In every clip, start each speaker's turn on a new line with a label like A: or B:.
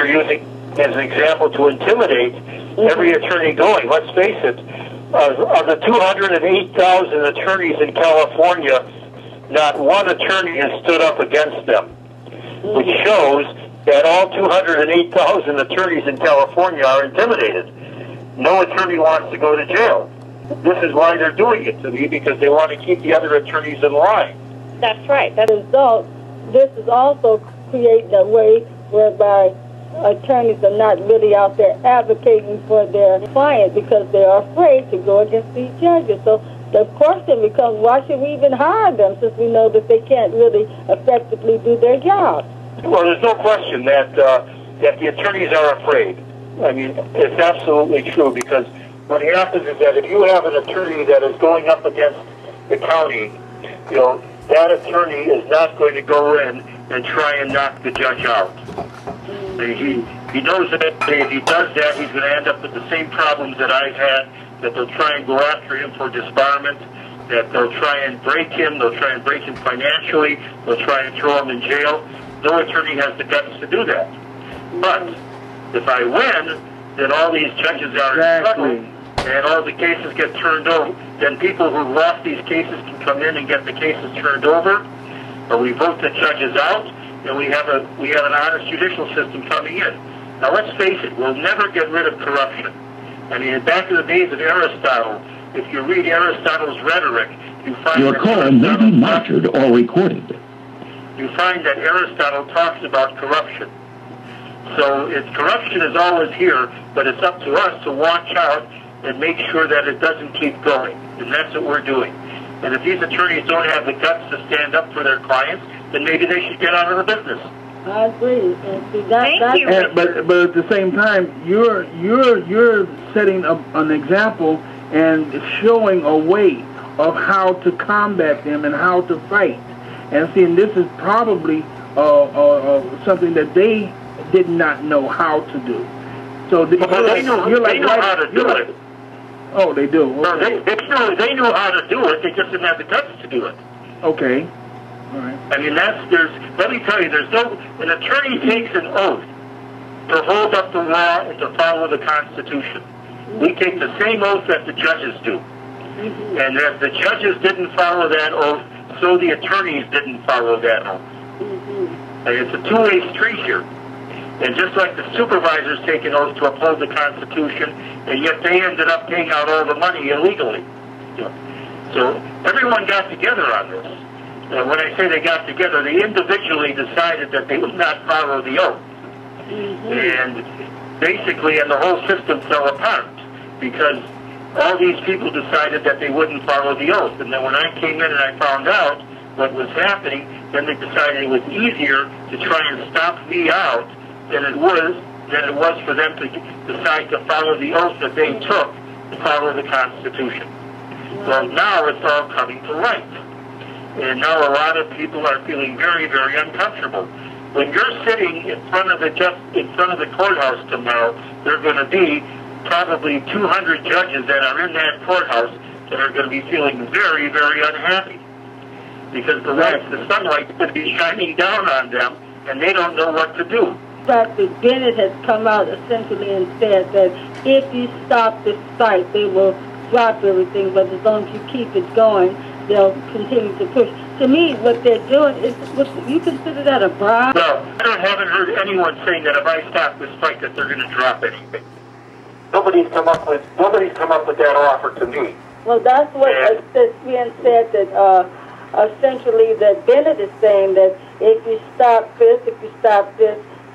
A: they're using as an example to intimidate every attorney going. Let's face it, of the 208,000 attorneys in California, not one attorney has stood up against them, which shows that all 208,000 attorneys in California are intimidated. No attorney wants to go to jail. This is why they're doing it to me, because they want to keep the other attorneys in line.
B: That's right. As a result, this is also creating a way whereby attorneys are not really out there advocating for their client because they are afraid to go against these judges. So the question becomes, why should we even hire them since we know that they can't really effectively do their job?
A: Well, there's no question that the attorneys are afraid. I mean, it's absolutely true, because what happens is that if you have an attorney that is going up against the county, you know, that attorney is not going to go in and try and knock the judge out. He knows that if he does that, he's going to end up with the same problems that I've had, that they'll try and go after him for disbarment, that they'll try and break him, they'll try and break him financially, they'll try and throw him in jail. No attorney has the guts to do that. But if I win, then all these judges are in trouble, and all the cases get turned over. Then people who lost these cases can come in and get the cases turned over, or we vote the judges out, and we have an honest judicial system coming in. Now let's face it, we'll never get rid of corruption. I mean, back in the days of Aristotle, if you read Aristotle's rhetoric, you find
C: your call may be monitored or recorded.
A: You find that Aristotle talks about corruption. So corruption is always here, but it's up to us to watch out and make sure that it doesn't keep going. And that's what we're doing. And if these attorneys don't have the guts to stand up for their clients, then maybe they should get out of the business.
B: I agree.
D: Thank you.
E: But at the same time, you're setting up an example and showing a way of how to combat them and how to fight. And see, and this is probably something that they did not know how to do. So
A: they know how to do it.
E: Oh, they do. Okay.
A: No, they know how to do it. They just didn't have the guts to do it.
E: Okay. All right.
A: I mean, let me tell you, an attorney takes an oath to hold up the law and to follow the Constitution. We take the same oath that the judges do. And if the judges didn't follow that oath, so the attorneys didn't follow that oath. And it's a two-way street here. And just like the supervisors take an oath to uphold the Constitution, and yet they ended up paying out all the money illegally. So everyone got together on this. And when I say they got together, they individually decided that they would not follow the oath. And basically, and the whole system fell apart, because all these people decided that they wouldn't follow the oath. And then when I came in and I found out what was happening, then they decided it was easier to try and stop me out than it was for them to decide to follow the oath that they took to follow the Constitution. Well, now it's all coming to light. And now a lot of people are feeling very, very uncomfortable. When you're sitting in front of the courthouse tomorrow, there are going to be probably 200 judges that are in that courthouse that are going to be feeling very, very unhappy, because the sunlight's going to be shining down on them, and they don't know what to do.
B: Dr. Bennett has come out essentially and said that if you stop this fight, they will drop everything, but as long as you keep it going, they'll continue to push. To me, what they're doing is, you consider that a bribe?
A: No, I haven't heard anyone saying that if I stop this fight that they're going to drop anything. Nobody's come up with that offer to me.
B: Well, that's what it's being said, that essentially that Bennett is saying that if you stop this,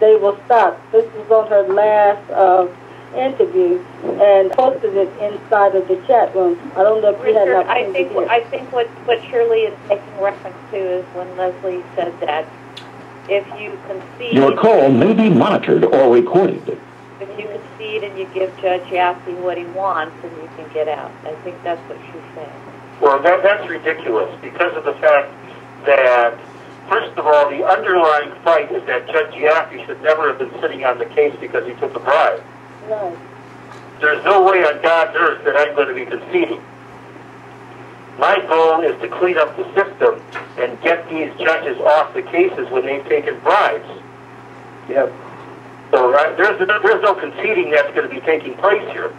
B: they will stop. This was on her last interview and posted it inside of the chat room. I don't know if you had an opportunity.
D: I think what Shirley is making reference to is when Leslie said that if you concede...
C: Your call may be monitored or recorded.
D: If you concede and you give Judge Yaffe what he wants, then you can get out. I think that's what she's saying.
A: Well, that's ridiculous, because of the fact that, first of all, the underlying fight is that Judge Yaffe should never have been sitting on the case because he took a bribe.
B: Right.
A: There's no way on God's earth that I'm going to be conceding. My goal is to clean up the system and get these judges off the cases when they've taken bribes.
E: Yep.
A: So So there's no conceding that's going to be taking place here.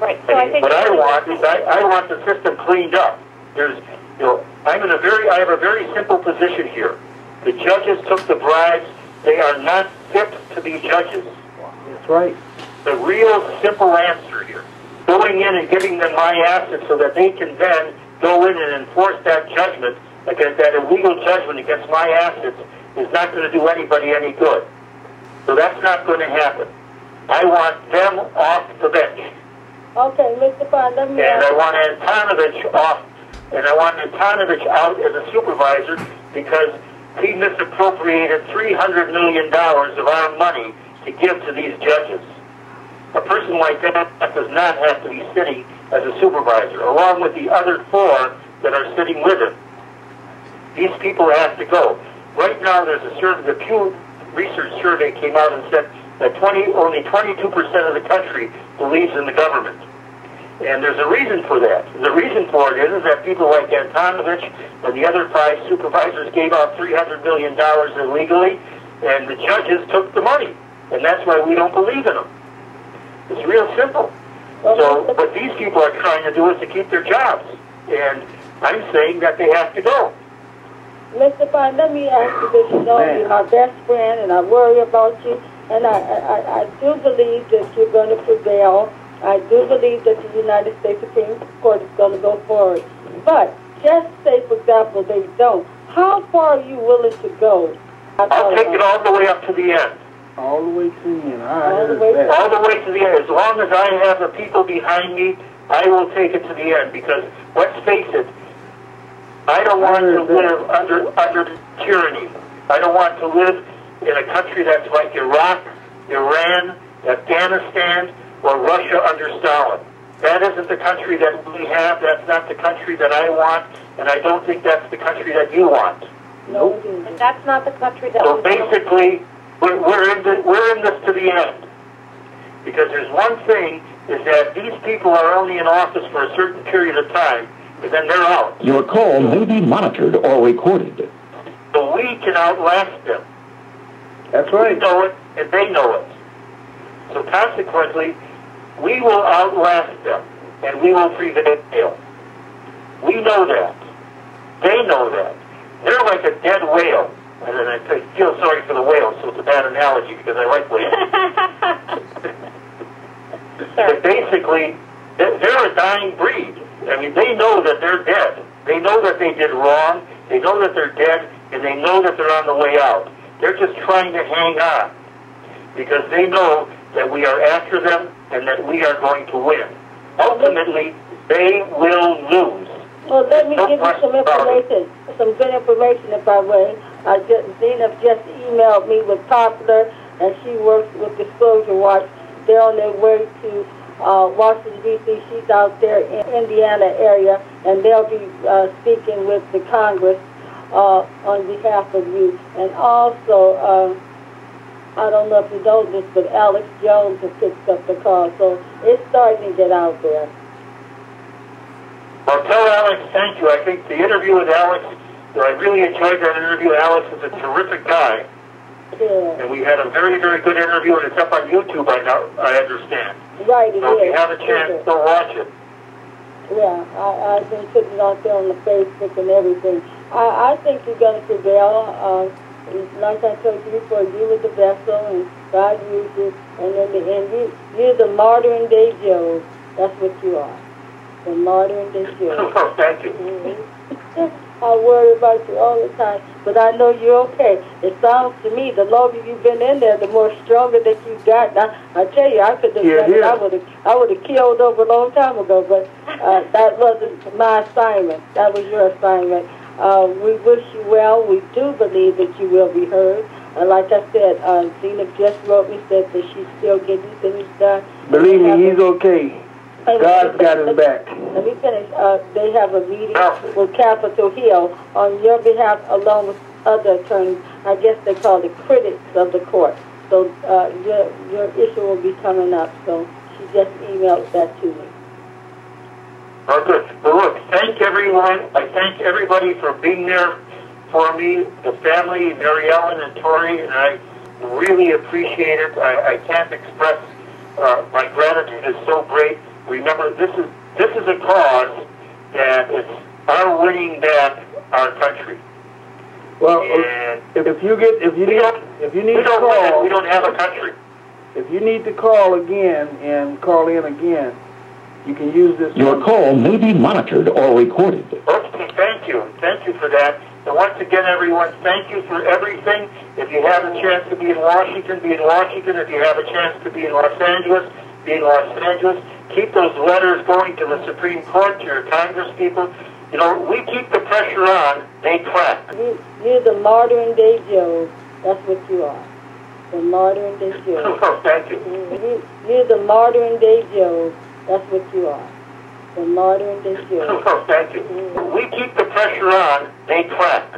D: Right. So I think
A: what I want is I want the system cleaned up. I have a very simple position here. The judges took the bribes. They are not fit to be judges.
E: That's right.
A: The real simple answer here. Going in and giving them my assets so that they can then go in and enforce that judgment, that illegal judgment against my assets, is not going to do anybody any good. So that's not going to happen. I want them off the bench.
B: Okay, Mr. Fine, let me
A: And I want Antonovich off, and I want Antonovich out as a supervisor because he misappropriated $300 million of our money to give to these judges. A person like that does not have to be sitting as a supervisor, along with the other 4 that are sitting with him. These people have to go. Right now, there's a survey, the Pew Research survey came out and said that only 22% of the country believes in the government. And there's a reason for that. The reason for it is that people like Antonovich and the other 5 supervisors gave out $300 million illegally, and the judges took the money. And that's why we don't believe in them. It's real simple. So what these people are trying to do is to keep their jobs. And I'm saying that they have to go.
B: Mr. Fine, let me ask you this. You know, you're my best friend, and I worry about you. And I do believe that you're going to prevail. I do believe that the United States Supreme Court is going to go forward. But just say, for example, they don't. How far are you willing to go?
A: I'll take it all the way up to the end.
E: All the way to the end.
A: All the way to the end. As long as I have the people behind me, I will take it to the end. Because let's face it, I don't want to live under tyranny. I don't want to live in a country that's like Iraq, Iran, Afghanistan, or Russia under Stalin. That isn't the country that we have. That's not the country that I want, and I don't think that's the country that you want.
B: No,
D: and that's not the country that.
A: So basically, we're in this to the end. Because there's one thing, is that these people are only in office for a certain period of time, and then they're out.
C: Your call may be monitored or recorded.
A: So we can outlast them.
E: That's right.
A: We know it, and they know it. So consequently, we will outlast them, and we will prevail. We know that. They know that. They're like a dead whale. And then I feel sorry for the whales, so it's a bad analogy because I like whales. But basically, they're a dying breed. I mean, they know that they're dead. They know that they did wrong. They know that they're dead, and they know that they're on the way out. They're just trying to hang on because they know that we are after them and that we are going to win. Ultimately, they will lose.
B: Well, let me give you some information, some good information, if I may. Zena just emailed me with Popular, and she works with Disclosure Watch. They're on their way to Washington, D.C. She's out there in Indiana area, and they'll be speaking with the Congress on behalf of you. And also, I don't know if you know this, but Alex Jones has picked up the call, so it's starting to get out there.
A: Well, tell Alex thank you. I think the interview with Alex, I really enjoyed that interview. Alex is a terrific guy.
B: Yeah.
A: And we had a very, very good interview, and it's up on YouTube right now, I understand.
B: Right, it
A: so
B: is.
A: If you have a chance, go watch it.
B: Yeah, I've been putting it out there on the Facebook and everything. I think you're going to prevail. Like I told you before, you were the vessel, and God used you. And in the end, you're the modern day Job. That's what you are. The modern day Job.
A: Oh, thank you.
B: I worry about you all the time, but I know you're okay. It sounds to me, the longer you've been in there, the more stronger that you got. I tell you, I could have done it. I would have killed over a long time ago, but that wasn't my assignment. That was your assignment. We wish you well. We do believe that you will be heard. Like I said, Zena just wrote me, said that she's still getting things done.
E: Believe me, he's okay. God's got his back.
B: Let me finish. They have a meeting with Capitol Hill on your behalf, along with other attorneys. I guess they call it critics of the court. So your issue will be coming up. So she just emailed that to me.
A: Oh, good. Well, look, thank everyone. I thank everybody for being there for me, the family, Mary Ellen and Tori, and I really appreciate it. I can't express my gratitude is so great. Remember, this is a cause that is our winning back our country.
E: Well,
A: and
E: if you need to call,
A: we don't have a country.
E: If you need to call again and call in again, you can use this.
C: Your call may be monitored or recorded.
A: Okay, thank you for that. And once again, everyone, thank you for everything. If you have a chance to be in Washington, be in Washington. If you have a chance to be in Los Angeles, be in Los Angeles. Keep those letters going to the Supreme Court, to your Congress people. You know, we keep the pressure on, they clap.
B: You're the modern day Joe. That's what you are. The modern day Joe.
A: Oh, thank you.
B: You're the modern day Joe. That's what you are. The modern day Joe.
A: Oh, thank you. We keep the pressure on, they clap.